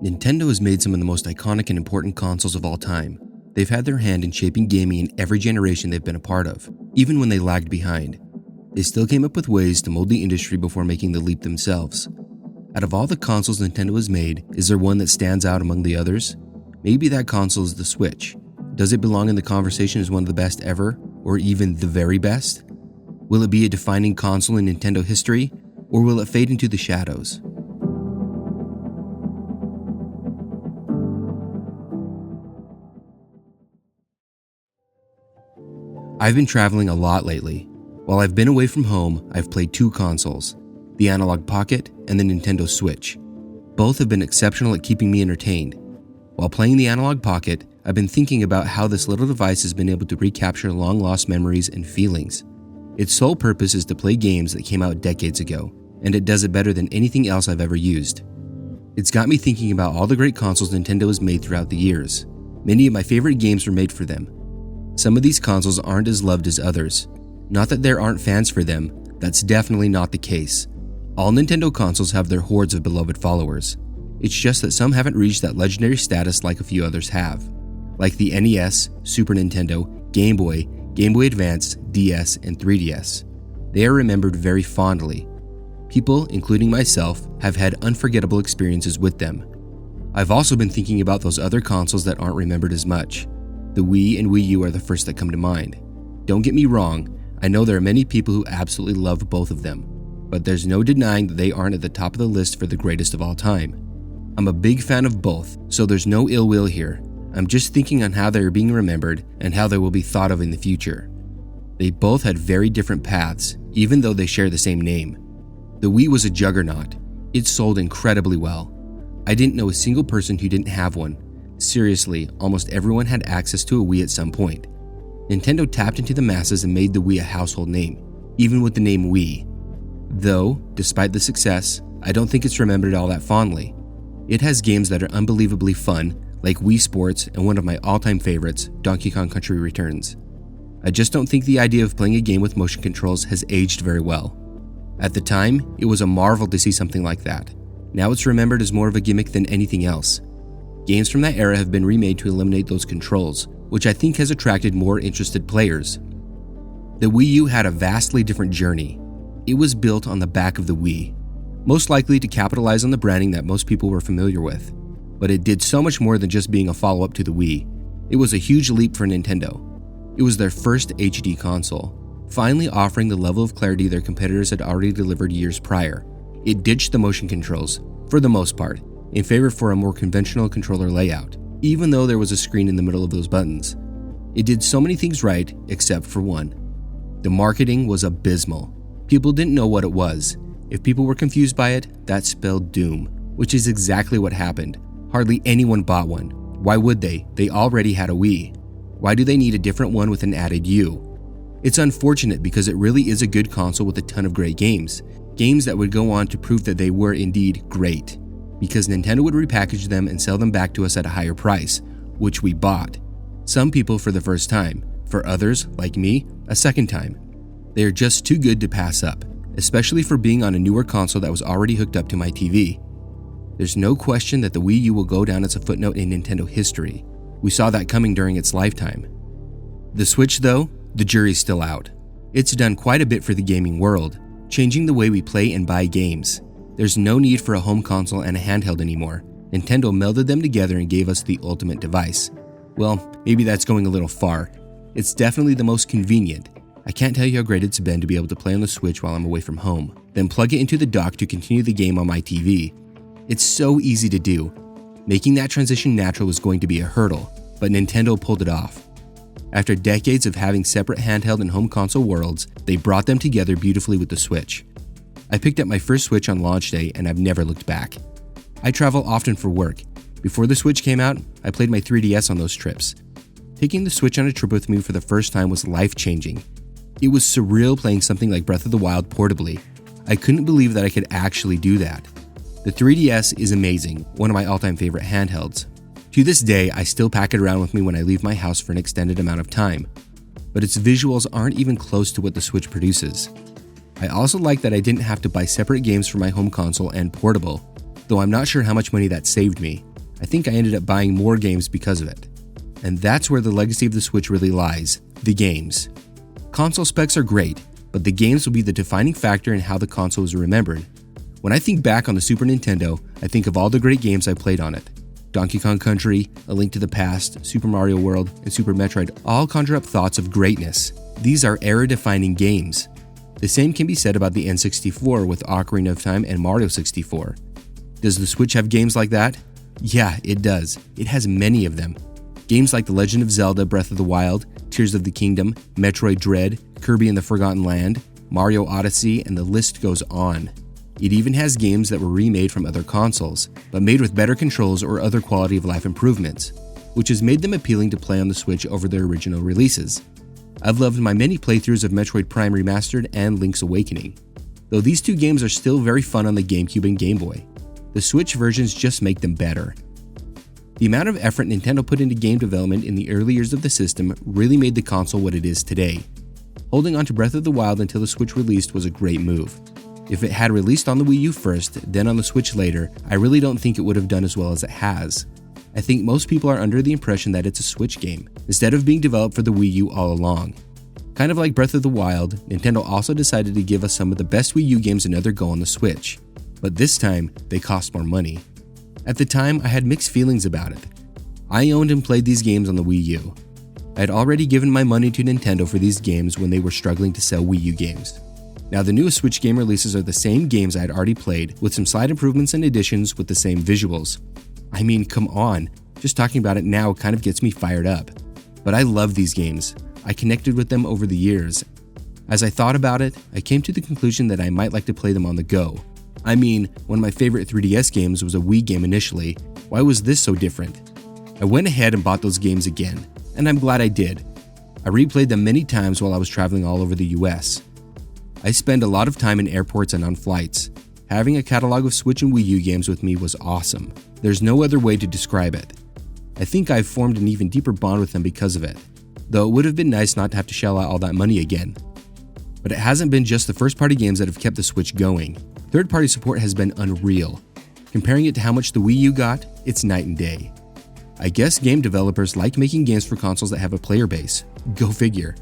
Nintendo has made some of the most iconic and important consoles of all time. They've had their hand in shaping gaming in every generation they've been a part of, even when they lagged behind. They still came up with ways to mold the industry before making the leap themselves. Out of all the consoles Nintendo has made, is there one that stands out among the others? Maybe that console is the Switch. Does it belong in the conversation as one of the best ever, or even the very best? Will it be a defining console in Nintendo history, or will it fade into the shadows? I've been traveling a lot lately. While I've been away from home, I've played two consoles, the Analog Pocket and the Nintendo Switch. Both have been exceptional at keeping me entertained. While playing the Analog Pocket, I've been thinking about how this little device has been able to recapture long-lost memories and feelings. Its sole purpose is to play games that came out decades ago, and it does it better than anything else I've ever used. It's got me thinking about all the great consoles Nintendo has made throughout the years. Many of my favorite games were made for them. Some of these consoles aren't as loved as others. Not that there aren't fans for them, that's definitely not the case. All Nintendo consoles have their hordes of beloved followers. It's just that some haven't reached that legendary status like a few others have. Like the NES, Super Nintendo, Game Boy, Game Boy Advance, DS, and 3DS. They are remembered very fondly. People, including myself, have had unforgettable experiences with them. I've also been thinking about those other consoles that aren't remembered as much. The Wii and Wii U are the first that come to mind. Don't get me wrong, I know there are many people who absolutely love both of them, but there's no denying that they aren't at the top of the list for the greatest of all time. I'm a big fan of both, so there's no ill will here. I'm just thinking on how they are being remembered and how they will be thought of in the future. They both had very different paths, even though they share the same name. The Wii was a juggernaut. It sold incredibly well. I didn't know a single person who didn't have one. Seriously, almost everyone had access to a Wii at some point. Nintendo tapped into the masses and made the Wii a household name, even with the name Wii. Though, despite the success, I don't think it's remembered all that fondly. It has games that are unbelievably fun, like Wii Sports and one of my all-time favorites, Donkey Kong Country Returns. I just don't think the idea of playing a game with motion controls has aged very well. At the time, it was a marvel to see something like that. Now it's remembered as more of a gimmick than anything else. Games from that era have been remade to eliminate those controls, which I think has attracted more interested players. The Wii U had a vastly different journey. It was built on the back of the Wii, most likely to capitalize on the branding that most people were familiar with. But it did so much more than just being a follow-up to the Wii. It was a huge leap for Nintendo. It was their first HD console, finally offering the level of clarity their competitors had already delivered years prior. It ditched the motion controls, for the most part, in favor for a more conventional controller layout, even though there was a screen in the middle of those buttons. It did so many things right, except for one. The marketing was abysmal. People didn't know what it was. If people were confused by it, that spelled doom, which is exactly what happened. Hardly anyone bought one. Why would they? They already had a Wii. Why do they need a different one with an added U? It's unfortunate because it really is a good console with a ton of great games. Games that would go on to prove that they were indeed great. Because Nintendo would repackage them and sell them back to us at a higher price, which we bought. Some people for the first time, for others, like me, a second time. They are just too good to pass up, especially for being on a newer console that was already hooked up to my TV. There's no question that the Wii U will go down as a footnote in Nintendo history. We saw that coming during its lifetime. The Switch though, the jury's still out. It's done quite a bit for the gaming world, changing the way we play and buy games. There's no need for a home console and a handheld anymore. Nintendo melded them together and gave us the ultimate device. Well, maybe that's going a little far. It's definitely the most convenient. I can't tell you how great it's been to be able to play on the Switch while I'm away from home, then plug it into the dock to continue the game on my TV. It's so easy to do. Making that transition natural was going to be a hurdle, but Nintendo pulled it off. After decades of having separate handheld and home console worlds, they brought them together beautifully with the Switch. I picked up my first Switch on launch day and I've never looked back. I travel often for work. Before the Switch came out, I played my 3DS on those trips. Taking the Switch on a trip with me for the first time was life-changing. It was surreal playing something like Breath of the Wild portably. I couldn't believe that I could actually do that. The 3DS is amazing, one of my all-time favorite handhelds. To this day, I still pack it around with me when I leave my house for an extended amount of time, but its visuals aren't even close to what the Switch produces. I also like that I didn't have to buy separate games for my home console and portable, though I'm not sure how much money that saved me. I think I ended up buying more games because of it. And that's where the legacy of the Switch really lies, the games. Console specs are great, but the games will be the defining factor in how the console is remembered. When I think back on the Super Nintendo, I think of all the great games I played on it. Donkey Kong Country, A Link to the Past, Super Mario World, and Super Metroid all conjure up thoughts of greatness. These are era-defining games. The same can be said about the N64 with Ocarina of Time and Mario 64. Does the Switch have games like that? Yeah, it does. It has many of them. Games like The Legend of Zelda Breath of the Wild, Tears of the Kingdom, Metroid Dread, Kirby and the Forgotten Land, Mario Odyssey, and the list goes on. It even has games that were remade from other consoles, but made with better controls or other quality of life improvements, which has made them appealing to play on the Switch over their original releases. I've loved my many playthroughs of Metroid Prime Remastered and Link's Awakening, though these two games are still very fun on the GameCube and Game Boy. The Switch versions just make them better. The amount of effort Nintendo put into game development in the early years of the system really made the console what it is today. Holding on to Breath of the Wild until the Switch released was a great move. If it had released on the Wii U first, then on the Switch later, I really don't think it would have done as well as it has. I think most people are under the impression that it's a Switch game, instead of being developed for the Wii U all along. Kind of like Breath of the Wild, Nintendo also decided to give us some of the best Wii U games another go on the Switch. But this time, they cost more money. At the time, I had mixed feelings about it. I owned and played these games on the Wii U. I had already given my money to Nintendo for these games when they were struggling to sell Wii U games. Now the newest Switch game releases are the same games I had already played, with some slight improvements and additions with the same visuals. I mean, come on, just talking about it now kind of gets me fired up. But I love these games. I connected with them over the years. As I thought about it, I came to the conclusion that I might like to play them on the go. I mean, one of my favorite 3DS games was a Wii game initially. Why was this so different? I went ahead and bought those games again, and I'm glad I did. I replayed them many times while I was traveling all over the US. I spend a lot of time in airports and on flights. Having a catalog of Switch and Wii U games with me was awesome. There's no other way to describe it. I think I've formed an even deeper bond with them because of it, though it would have been nice not to have to shell out all that money again. But it hasn't been just the first-party games that have kept the Switch going. Third-party support has been unreal. Comparing it to how much the Wii U got, it's night and day. I guess game developers like making games for consoles that have a player base. Go figure.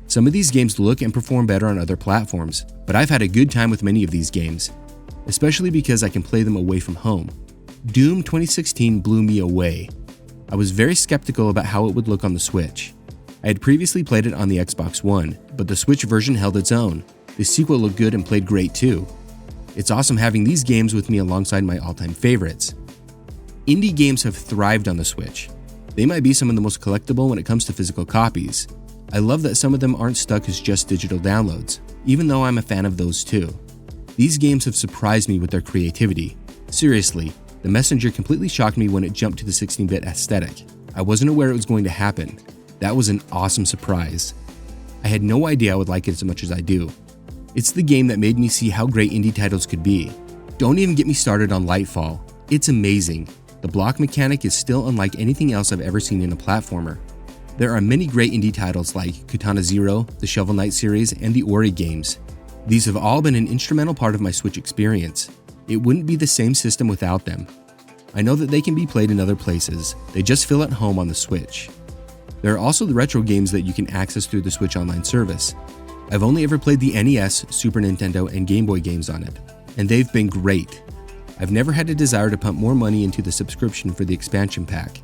Some of these games look and perform better on other platforms, but I've had a good time with many of these games, especially because I can play them away from home. Doom 2016 blew me away. I was very skeptical about how it would look on the Switch. I had previously played it on the Xbox One, but the Switch version held its own. The sequel looked good and played great too. It's awesome having these games with me alongside my all-time favorites. Indie games have thrived on the Switch. They might be some of the most collectible when it comes to physical copies. I love that some of them aren't stuck as just digital downloads, even though I'm a fan of those too. These games have surprised me with their creativity. Seriously, The Messenger completely shocked me when it jumped to the 16-bit aesthetic. I wasn't aware it was going to happen. That was an awesome surprise. I had no idea I would like it as much as I do. It's the game that made me see how great indie titles could be. Don't even get me started on Lightfall. It's amazing. The block mechanic is still unlike anything else I've ever seen in a platformer. There are many great indie titles like Katana Zero, the Shovel Knight series, and the Ori games. These have all been an instrumental part of my Switch experience. It wouldn't be the same system without them. I know that they can be played in other places, they just feel at home on the Switch. There are also the retro games that you can access through the Switch Online service. I've only ever played the NES, Super Nintendo, and Game Boy games on it, and they've been great. I've never had a desire to pump more money into the subscription for the expansion pack.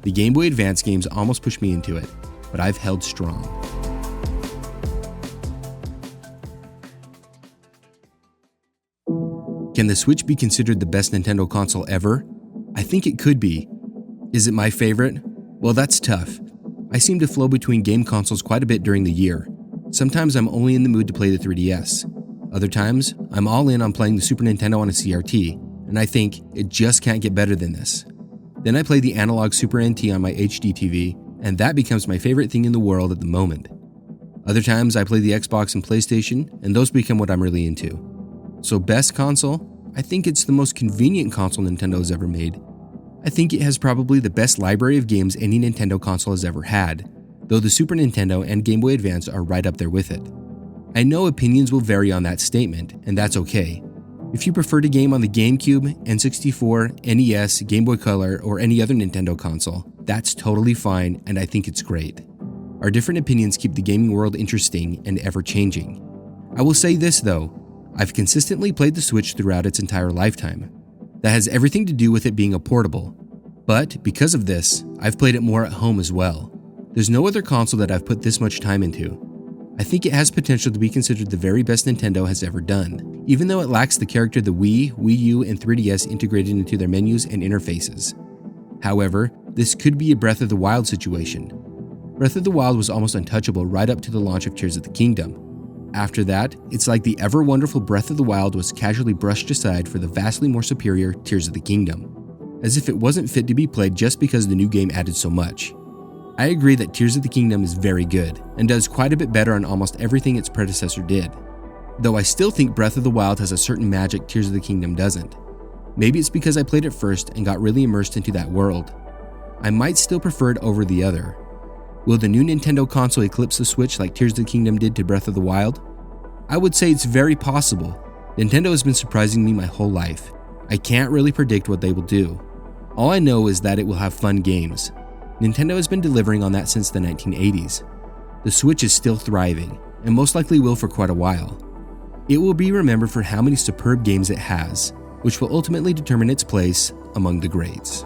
The Game Boy Advance games almost pushed me into it, but I've held strong. Can the Switch be considered the best Nintendo console ever? I think it could be. Is it my favorite? Well, that's tough. I seem to flow between game consoles quite a bit during the year. Sometimes I'm only in the mood to play the 3DS. Other times, I'm all in on playing the Super Nintendo on a CRT, and I think it just can't get better than this. Then I play the analog Super NT on my HD TV, and that becomes my favorite thing in the world at the moment. Other times I play the Xbox and PlayStation, and those become what I'm really into. So best console? I think it's the most convenient console Nintendo has ever made. I think it has probably the best library of games any Nintendo console has ever had, though the Super Nintendo and Game Boy Advance are right up there with it. I know opinions will vary on that statement, and that's okay. If you prefer to game on the GameCube, N64, NES, Game Boy Color, or any other Nintendo console, that's totally fine, and I think it's great. Our different opinions keep the gaming world interesting and ever-changing. I will say this though, I've consistently played the Switch throughout its entire lifetime. That has everything to do with it being a portable. But because of this, I've played it more at home as well. There's no other console that I've put this much time into. I think it has potential to be considered the very best Nintendo has ever done, even though it lacks the character the Wii, Wii U, and 3DS integrated into their menus and interfaces. However, this could be a Breath of the Wild situation. Breath of the Wild was almost untouchable right up to the launch of Tears of the Kingdom. After that, it's like the ever-wonderful Breath of the Wild was casually brushed aside for the vastly more superior Tears of the Kingdom, as if it wasn't fit to be played just because the new game added so much. I agree that Tears of the Kingdom is very good, and does quite a bit better on almost everything its predecessor did. Though I still think Breath of the Wild has a certain magic Tears of the Kingdom doesn't. Maybe it's because I played it first and got really immersed into that world. I might still prefer it over the other. Will the new Nintendo console eclipse the Switch like Tears of the Kingdom did to Breath of the Wild? I would say it's very possible. Nintendo has been surprising me my whole life. I can't really predict what they will do. All I know is that it will have fun games. Nintendo has been delivering on that since the 1980s. The Switch is still thriving, and most likely will for quite a while. It will be remembered for how many superb games it has, which will ultimately determine its place among the greats.